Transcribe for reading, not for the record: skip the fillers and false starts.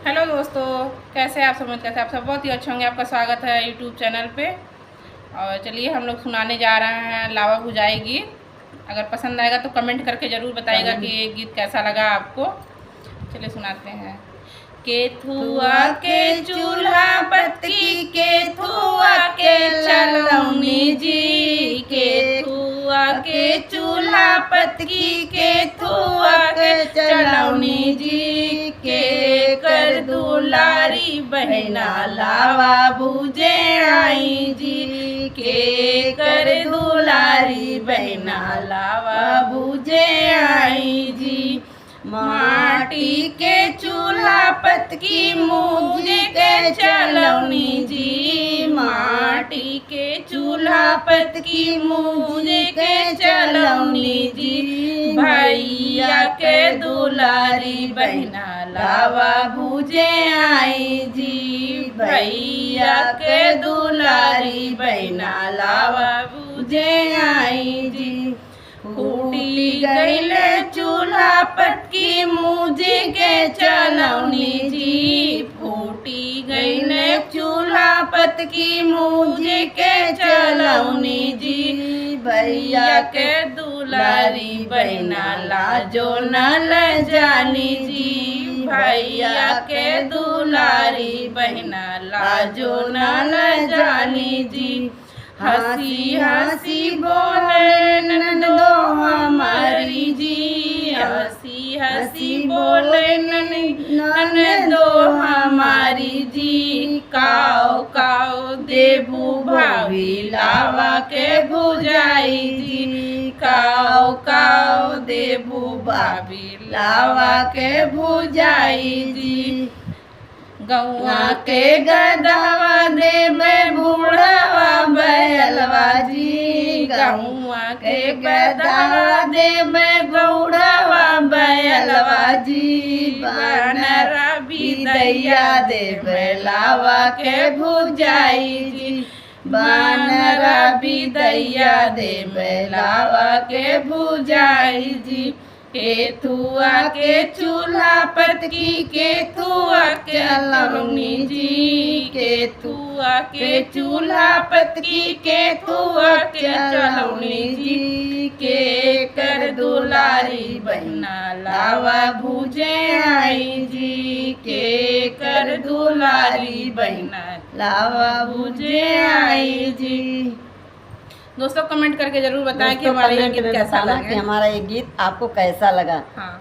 Hello दोस्तों, कैसे आप समझ कैसे आप सब बहुत ही अच्छे होंगे। आपका स्वागत है यूट्यूब चैनल पे। और चलिए हम लोग सुनाने जा रहे हैं लावा भुजाई गीत। अगर पसंद आएगा तो कमेंट करके ज़रूर बताइएगा कि ये गीत कैसा लगा आपको। चलिए सुनाते हैं। केथुआ के चूल्हा पत्ती, केथुआ के चलौनी जी, केथुआ के चूल्हा पत्ती, केथुआ के चलौनी जी, के कर दुलारी बहना लावा भुजे आई जी, के कर दुलारी बहना लावा भुजे आई जी। माटी के चूल्हा पत्ती मूंज के चलौनी जी, माटी के चूल्हा पत्ती मूंज के चलौनी जी, भैया के दुलारी बहना लावा भुजे आई जी, भैया के दुलारी बहना लावा भुजे आई जी। फूटी गईले चूल्हा पत्ती मूंज के चलौनी जी, फूटी गईले चूल्हा पत्ती मूंज के चलौनी जी, भैया के दुलारी बहना लाजो न लजानी जी, भैया के दुलारी बहना लाजो न लजानी जी। हंसी हंसी बोले ननदो हमारी जी, हंसी हंसी बोले ननदो हमारी जी, काओ काओ देबू भाभी लावा के भुजाई जी, काओ काओ देबू भाभी लावा के भुजाई जी। गौआ के गदवा देवे बूढ़वा बैलवा जी, गौआ के गदवा देवे बूढ़वा बैलवा जी, बनरा बिदैया देवे लावा के भुजाई जी, बनरा बिदैया देवे लावा के भुजाई जी। केथुआ के चूल्हा पत्ती, केथुआ के चलौनी जी, केथुआ के चूल्हा पत्ती, केथुआ के चलौनी जी, के कर दुलारी बहना लावा भुजे आई जी, के कर दुलारी बहना लावा भुजे आई जी। दोस्तों कमेंट करके जरूर बताएं कि हमारा ये गीत कैसा लगा, कि हमारा ये गीत आपको कैसा लगा। हाँ।